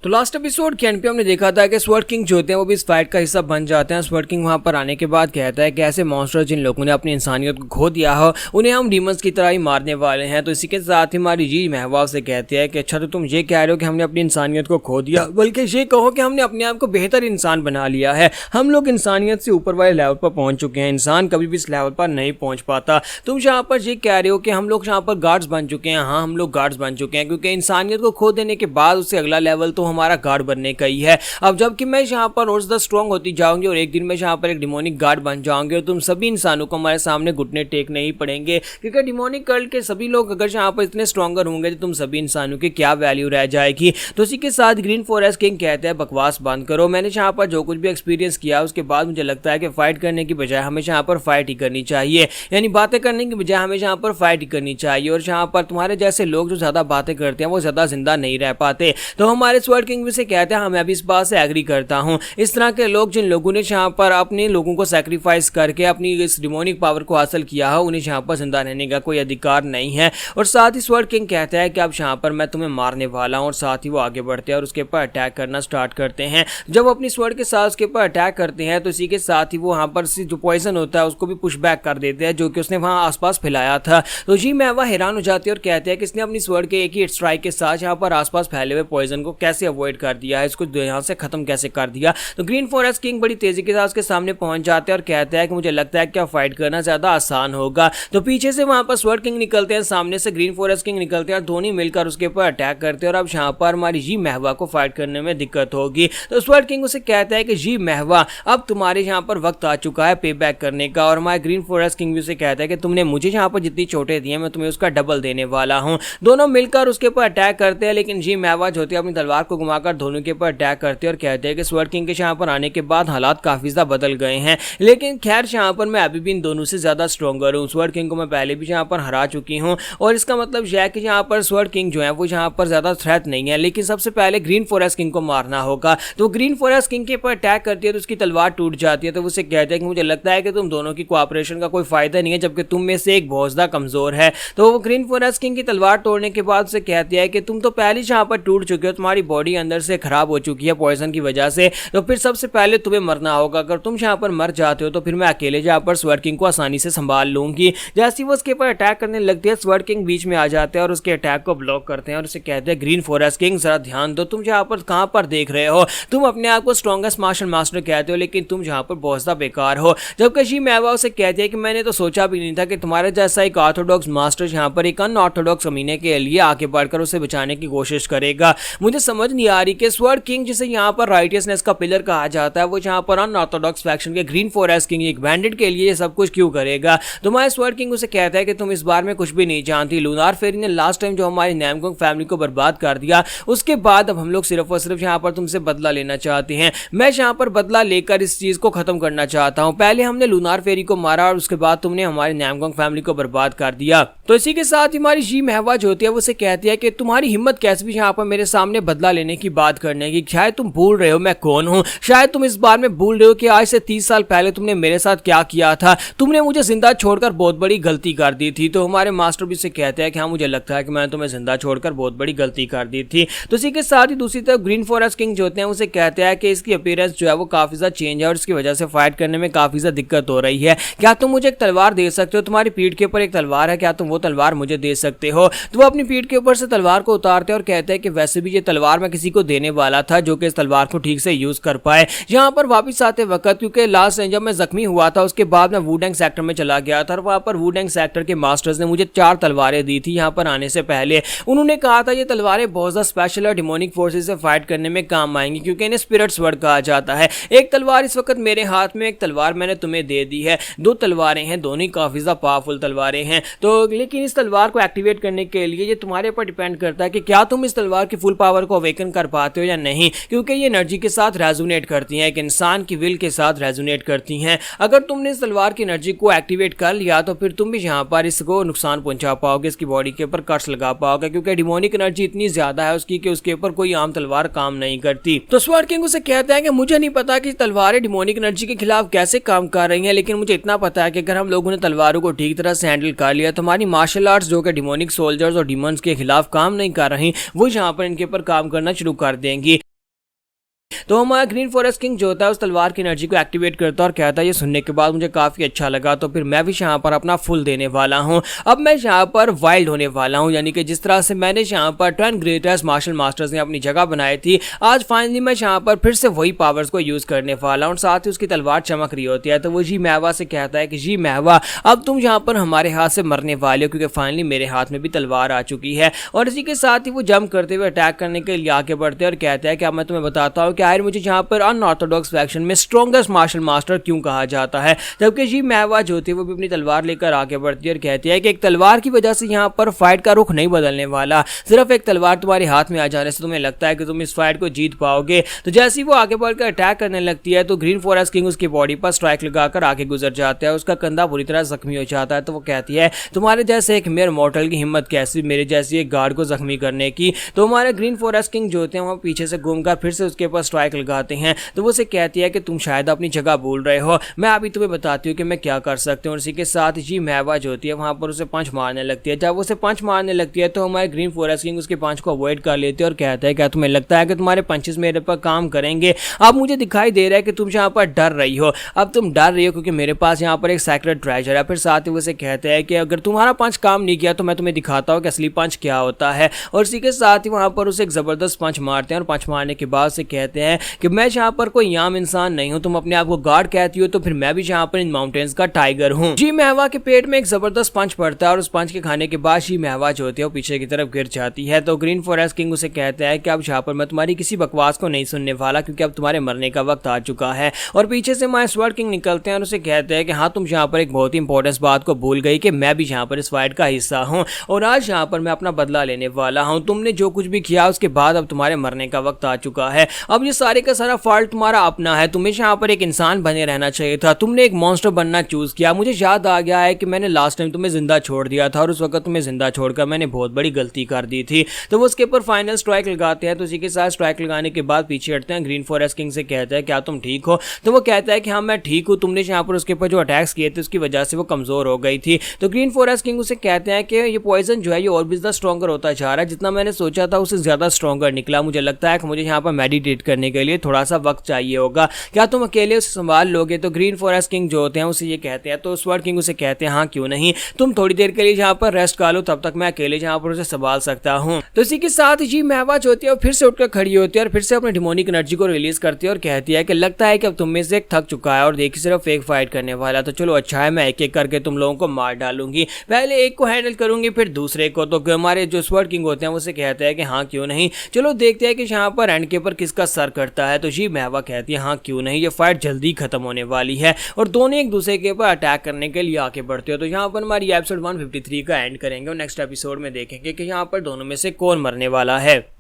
तो last episode के and पे हमने देखा था कि स्वर्ड किंग जो होते हैं वो भी इस फाइट का हिस्सा बन जाते हैं। स्वर्ड किंग वहां पर आने के बाद कहता है कि ऐसे मॉन्स्टर जिन लोगों ने अपनी इंसानियत को खो दिया हो उन्हें हम डीमंस की तरह ही मारने वाले हैं। तो इसी के साथ ही हमारी जी महवा से कहते हैं कि अच्छा तो तुम ये कह रहे हो कि हमने अपनी इंसानियत को खो दिया, बल्कि ये कहो कि हमने अपने आप को बेहतर इंसान बना लिया है। हम लोग इंसानियत से ऊपर वाले लेवल पर पहुंच चुके हैं, इंसान कभी भी इस लेवल पर नहीं पहुंच पाता। तुम यहाँ पर ये कह रहे हो कि हम लोग यहाँ पर गार्ड्स बन चुके हैं। हाँ, हम लोग गार्ड्स बन चुके हैं क्योंकि इंसानियत को खो देने के बाद उससे अगला लेवल तो हमारा गार्ड बनने का ही है। अब जबकि मैं यहाँ पर रोज द स्ट्रॉन्ग होती जाऊंगी और एक दिन में यहाँ पर एक डिमोनिक गार्ड बन जाऊंगे और तुम सभी इंसानों को हमारे सामने घुटने टेकने ही पड़ेंगे, क्योंकि डिमोनिक कल्ट के सभी लोग अगर यहाँ पर इतने स्ट्रॉन्गर होंगे तो तुम सभी इंसानों की क्या वैल्यू रह जाएगी। तो इसी के साथ ग्रीन फॉरेस्ट किंग कहते हैं बकवास बंद करो। मैंने यहाँ पर जो कुछ भी एक्सपीरियंस किया उसके बाद मुझे लगता है कि फाइट करने की बजाय हमें यहाँ पर फाइट ही करनी चाहिए, यानी बातें करने की बजाय हमें यहाँ पर फाइट ही करनी चाहिए। और यहाँ पर तुम्हारे जैसे लोग जो ज्यादा बातें करते हैं वो ज्यादा जिंदा नहीं रह पाते। तो हमारे स्वर्ड किंग भी से कहते हैं हाँ, मैं भी इस बात से एग्री करता हूँ। इस तरह के लोग जिन लोगों ने यहाँ पर अपने लोगों को सैक्रिफाइस करके अपनी इस डिमोनिक पावर को हासिल किया है उन्हें यहाँ पर जिंदा रहने का कोई अधिकार नहीं है। और साथ ही स्वर्ड किंग कहता है कि अब यहाँ पर मैं तुम्हें मारने वाला हूँ। और साथ ही वो आगे बढ़ते हैं और उसके ऊपर अटैक करना स्टार्ट करते हैं। जब अपनी स्वर्ड के साथ उसके ऊपर अटैक करते हैं तो इसी के साथ ही वो वहाँ पर जो पॉइजन होता है उसको भी पुश बैक कर देते हैं जो कि उसने वहाँ आसपास फैलाया था। तो जी मैं वह हैरान हो जाती है और कहते हैं कि इसने अपनी स्वर्ड के एक ही स्ट्राइक के साथ यहाँ पर आसपास फैले हुए पॉइजन को कैसे अवॉइड कर दिया है, इसको यहाँ से खत्म कैसे कर दिया। तो ग्रीन फॉरेस्ट किंग बड़ी तेजी के साथ उसके सामने पहुंच जाते हैं और कहते हैं कि मुझे लगता है कि फाइट करना ज्यादा आसान होगा। तो पीछे से वहां पर स्वर्ड किंग निकलते हैं, सामने से ग्रीन फॉरेस्ट किंग निकलते हैं और दोनों मिलकर उसके ऊपर अटैक करते हैं। और अब यहाँ पर हमारी जी महवा को फाइट करने में दिक्कत होगी। तो स्वर्ड किंग उसे कहता है कि जी महवा अब तुम्हारे यहाँ पर वक्त आ चुका है पे बैक करने का। और हमारे ग्रीन फॉरेस्ट किंग भी उसे कहता है कि तुमने मुझे यहाँ पर जितनी चोटें दी हैं मैं तुम्हें उसका डबल देने वाला हूँ। दोनों मिलकर उसके ऊपर अटैक करते हैं, लेकिन जी महवा जो होती है अपनी तलवार को घुमाकर दोनों के ऊपर अटैक करते हैं और कहते हैं कि स्वर्ड किंग के यहाँ पर आने के बाद हालात काफी ज्यादा बदल गए हैं, लेकिन खैर यहाँ पर मैं अभी भी इन दोनों से ज्यादा स्ट्रॉन्गर हूँ। स्वर्ड किंग को मैं पहले भी यहाँ पर हरा चुकी हूँ और इसका मतलब यह है कि यहाँ पर स्वर्ड किंग जो है वो यहाँ पर ज्यादा थ्रेट नहीं है। लेकिन सबसे पहले ग्रीन फॉरेस्ट किंग को मारना होगा। तो ग्रीन फॉरेस्ट किंग के ऊपर अटैक करती है तो उसकी तलवार टूट जाती है। तो उसे कहते हैं कि मुझे लगता है कि तुम दोनों की कोऑपरेशन का कोई फायदा नहीं है, जबकि तुम में से एक बहुत ज्यादा कमजोर है। तो वो ग्रीन फॉरेस्ट किंग की तलवार तोड़ने के बाद उसे कहती है कि तुम तो पहले यहाँ पर टूट चुके हो, तुम्हारी बॉडी अंदर से खराब हो चुकी है पॉइजन की वजह से, तो फिर सबसे पहले तुम्हें मरना होगा। अगर तुम यहाँ पर मर जाते हो तो फिर मैं अकेले यहाँ पर स्वर्ड किंग को आसानी से संभाल लूंगी। जैसे ही वो उसके ऊपर अटैक करने लगती है स्वर्ड किंग बीच में आ जाते हैं और उसके अटैक को ब्लॉक करते हैं और उसे कहते हैं ग्रीन फॉरेस्ट किंग जरा ध्यान दो, तुम यहाँ पर कहाँ पर देख रहे हो, तुम अपने आप को स्ट्रॉन्गेस्ट मार्शल मास्टर कहते हो लेकिन तुम यहाँ पर बहुत ज्यादा बेकार हो। जबकि जी महवा उसे कहती है कि मैंने तो सोचा भी नहीं था कि तुम्हारे जैसा एक ऑर्थोडॉक्स मास्टर यहाँ पर एक अनऑर्थोडॉक्स कमीने के लिए आगे बढ़कर उसे बचाने की कोशिश करेगा। मुझे समझ नहीं आ रही कि स्वर्ड किंग जिसे यहाँ पर राइटियसनेस का पिलर कहा जाता है वो यहाँ पर अनऑर्थोडॉक्स फैक्शन के ग्रीन फॉरेस्ट किंग एक बैंडिट के लिए सब कुछ क्यों करेगा। तुम्हारे स्वर्ड किंग उसे कहता है कि तुम इस बार में कुछ भी नहीं जानती। लूनार फेरी ने लास्ट टाइम जो हमारी नैमगोंग फैमिली को बर्बाद कर दिया उसके बाद अब हम लोग सिर्फ और सिर्फ यहाँ पर तुमसे बदला लेना चाहते हैं। मैं यहाँ पर बदला लेकर इस चीज को खत्म करना चाहता हूँ। पहले हमने लूनार फेरी को मारा और उसके बाद तुमने हमारी नैमगोंग फैमिली को बर्बाद कर दिया। तो इसी के साथ ही हमारी जी महवा जो होती है वो उसे कहती है कि तुम्हारी हिम्मत कैसे भी यहाँ पर मेरे सामने बदला लेने की बात करने की। शायद तुम भूल रहे हो मैं कौन हूँ, शायद तुम इस बार में भूल रहे हो कि आज से 30 साल पहले तुमने मेरे साथ क्या किया था। तुमने मुझे जिंदा छोड़कर बहुत बड़ी गलती कर दी थी। तो हमारे मास्टर भी से कहते हैं कि हाँ मुझे लगता है कि मैंने तुम्हें जिंदा छोड़कर बहुत बड़ी गलती कर दी थी। तो इसी के साथ ही दूसरी तरफ ग्रीन फॉरेस्ट किंग जो होते हैं उसे कहते हैं कि इसकी अपीयरेंस जो है वो काफी ज्यादा चेंज है और इसकी वजह से फाइट करने में काफी ज्यादा दिक्कत हो रही है। क्या तुम मुझे एक तलवार दे सकते हो? तुम्हारी पीठ के ऊपर एक तलवार है, क्या तुम वो तलवार मुझे दे सकते हो? तो वो अपनी पीठ के ऊपर से तलवार को उतारते हैं और कहते हैं कि वैसे भी ये तलवार मैं किसी को देने वाला था जो कि इस तलवार को ठीक से यूज कर पाए। यहाँ पर वापस आते वक्त क्योंकि लास्ट जब मैं जख्मी हुआ था उसके बाद मैं वुडेंग सेक्टर में चला गया था और वहाँ पर वुडेंग सेक्टर के मास्टर्स ने मुझे 4 तलवारें दी थी। यहाँ पर आने से पहले उन्होंने कहा था ये तलवारें बहुत ज्यादा स्पेशल और डिमोनिक फोर्सेस से फाइट करने में काम आएंगी क्योंकि इन्हें स्पिरिट स्वर्ड कहा जाता है। एक तलवार इस वक्त मेरे हाथ में, एक तलवार मैंने तुम्हें दे दी है। 2 तलवारें हैं, दोनों काफी ज्यादा पावरफुल तलवारें हैं। तो लेकिन इस तलवार को एक्टिवेट करने के लिए ये तुम्हारे ऊपर डिपेंड करता है कि क्या तुम इस तलवार की फुल पावर को अवेकन कर पाते हो या नहीं, क्योंकि ये एनर्जी के साथ रेजोनेट करती हैं, एक इंसान की विल के साथ रेजोनेट करती हैं। अगर तुमने इस तलवार की एनर्जी को एक्टिवेट कर लिया तो फिर तुम भी यहाँ पर इसको नुकसान पहुंचा पाओगे, इसकी बॉडी के ऊपर कट्स लगा पाओगे, क्योंकि डिमोनिक एनर्जी इतनी ज्यादा है उसकी कि उसके ऊपर कोई आम तलवार काम नहीं करती। तो स्वर्ड किंग उसे कहता है कि मुझे नहीं पता कि तलवारें डिमोनिक एनर्जी के खिलाफ कैसे काम कर रही हैं, लेकिन मुझे इतना पता है कि अगर हम लोगों ने तलवारों को ठीक तरह से हैंडल कर लिया तो हमारी मार्शल आर्ट्स जो कि डिमोनिक सोल्जर्स और डिमंस के खिलाफ काम नहीं कर रही वो यहाँ पर इनके ऊपर काम करना शुरू कर देंगी। तो हमारा ग्रीन फॉरेस्ट किंग जो होता है उस तलवार की एनर्जी को एक्टिवेट करता है और कहता है ये सुनने के बाद मुझे काफी अच्छा लगा, तो फिर मैं भी यहाँ पर अपना फुल देने वाला हूँ। अब मैं यहाँ पर वाइल्ड होने वाला हूँ, यानी कि जिस तरह से मैंने यहाँ पर 10 ग्रेटेस्ट मार्शल मास्टर्स ने अपनी जगह बनाई थी, आज फाइनली मैं यहाँ पर फिर से वही पावर्स को यूज करने वाला हूँ। साथ ही उसकी तलवार चमक रही होती है, तो वो जी महवा से कहता है कि जी महवा अब तुम यहाँ पर हमारे हाथ से मरने वाले हो, क्योंकि फाइनली मेरे हाथ में भी तलवार आ चुकी है। और इसी के साथ ही वो जंप करते हुए अटैक करने के लिए आगे बढ़ते हैं और कहते हैं कि अब मैं तुम्हें बताता हूँ कि आखिर मुझे यहाँ पर अनऑर्थोडॉक्स फैक्शन में स्ट्रॉन्गेस्ट मार्शल मास्टर क्यों कहा जाता है। जबकि जी महवा जो थी वो भी अपनी तलवार लेकर आगे बढ़ती है और कहती है कि एक तलवार की वजह से यहाँ पर फाइट का रुख नहीं बदलने वाला, सिर्फ एक तलवार तुम्हारे हाथ में आ जाने से तुम्हें लगता है कि तुम इस फाइट को जीत पाओगे। तो जैसे ही वो आगे बढ़कर अटैक करने लगती है तो ग्रीन फॉरेस्ट किंग उसकी बॉडी पर स्ट्राइक लगाकर आगे गुजर जाता है, उसका कंधा बुरी तरह जख्मी हो जाता है। तो वो कहती है तुम्हारे जैसे एक मेयर मॉर्टल की हिम्मत कैसी मेरे जैसी एक गार्ड को जख्मी करने की। तो हमारे ग्रीन फॉरेस्ट किंग जो होते हैं वो पीछे से घूमकर फिर से उसके ऊपर स्ट्राइक लगाते हैं। तो वो उसे कहती है कि तुम शायद अपनी जगह भूल रहे हो, मैं अभी तुम्हें बताती हूँ कि मैं क्या कर सकती हूँ। और इसी के साथ जी महवा जो होती है वहां पर उसे पंच मारने लगती है। जब उसे पंच मारने लगती है तो हमारे ग्रीन फॉरेस्ट किंग उसके पंच को अवॉइड कर लेते हैं और कहता है क्या तुम्हें लगता है कि तुम्हारे पंचेस मेरे पर काम करेंगे। अब मुझे दिखाई दे रहा है कि तुम यहाँ पर डर रही हो, अब तुम डर रही हो क्योंकि मेरे पास यहाँ पर एक सेक्रेट ट्रेजर है। फिर साथ ही वो उसे कहते हैं कि अगर तुम्हारा पंच काम नहीं किया तो मैं तुम्हें दिखाता हूँ कि असली पंच क्या होता है। और इसी के साथ ही वहां पर उसे एक जबरदस्त पंच मारते हैं और पंच मारने के बाद से कहते हैं कि मैं यहाँ पर कोई आम इंसान नहीं हूँ, तुम अपने आप को गार्ड कहती हो तो फिर मैं भी यहाँ पर इन माउंटेन्स का टाइगर हूँ। जी महवा के पेट में एक जबरदस्त पंच पड़ता है और उस पंच के खाने के बाद जी महवा जो होती है वो पीछे की तरफ गिर जाती है। तो ग्रीन फॉरेस्ट किंग उसे कहता है कि अब यहाँ पर मैं तुम्हारी किसी बकवास को नहीं सुनने वाला, क्योंकि अब तुम्हारे मरने का वक्त आ चुका है। और पीछे से माय स्वर्ड किंग निकलते हैं और उसे कहते हैं कि हाँ तुम यहाँ पर एक बहुत ही इंपॉर्टेंट बात को भूल गई कि मैं भी यहाँ पर इस फाइट का हिस्सा हूँ और आज यहाँ पर मैं अपना बदला लेने वाला हूँ। तुमने जो कुछ भी किया उसके बाद अब तुम्हारे मरने का वक्त आ चुका है। अब ये सारे का सारा फॉल्ट तुम्हारा अपना है, तुम्हें यहाँ पर एक इंसान बने रहना चाहिए था, तुमने एक मॉन्स्टर बनना चूज किया। मुझे याद आ गया है कि मैंने लास्ट टाइम तुम्हें जिंदा छोड़ दिया था और उस वक्त तुम्हें जिंदा छोड़कर मैंने बहुत बड़ी गलती कर दी थी। तो वो उसके ऊपर फाइनल स्ट्राइक लगाते हैं। तो इसी के साथ स्ट्राइक लगाने के बाद पीछे हटते हैं। ग्रीन फॉरेस्ट किंग से कहते हैं क्या तुम ठीक हो। तो वो कहता है कि हाँ मैं ठीक हूँ, तुमने यहाँ पर उसके ऊपर जो अटैक्स किए थे उसकी वजह से वो कमजोर हो गई थी। तो ग्रीन फॉरेस्ट किंग उसे कहते हैं कि ये पॉइजन जो है ये और भी ज्यादा स्ट्रॉन्गर होता जा रहा है, जितना मैंने सोचा था उससे ज्यादा स्ट्रॉन्गर निकला। मुझे लगता है कि मुझे यहाँ पर मेडिटेट करने के लिए थोड़ा सा वक्त चाहिए होगा, क्या तुम अकेले उसे संभाल लोगे। तो ग्रीन फॉरेस्ट किंग जो होते हैं उसे ये कहते हैं। तो स्वर्ड किंग उसे कहते हैं हाँ क्यों नहीं, तुम थोड़ी देर के लिए यहाँ पर रेस्ट कर लो, तब तक मैं अकेले यहाँ पर उसे संभाल सकता हूँ। तो इसी के साथ जी महवा जो होती है फिर से उठकर खड़ी होती है और फिर से अपने डिमोनिक एनर्जी को रिलीज करती है और कहती है कि लगता है कि अब तुम में से एक थक चुका है और देखिए सिर्फ एक फाइट करने वाला, तो चलो अच्छा है मैं एक एक करके तुम लोगों को मार डालूंगी, पहले एक को हैंडल करूंगी फिर दूसरे को। तो हमारे जो स्वर्ड किंग होते हैं उसे कहते हैं कि हाँ क्यों नहीं, चलो देखते हैं कि यहाँ पर एंड के पर किसका सर करता है। तो जी महवा कहती है हाँ क्यों नहीं, ये फाइट जल्दी खत्म होने वाली है। और दोनों एक दूसरे के ऊपर अटैक करने के लिए आगे बढ़ते हो। तो यहाँ पर हमारी एपिसोड 153 का एंड करेंगे और नेक्स्ट एपिसोड में देखेंगे कि यहाँ पर दोनों में से कौन मरने वाला है।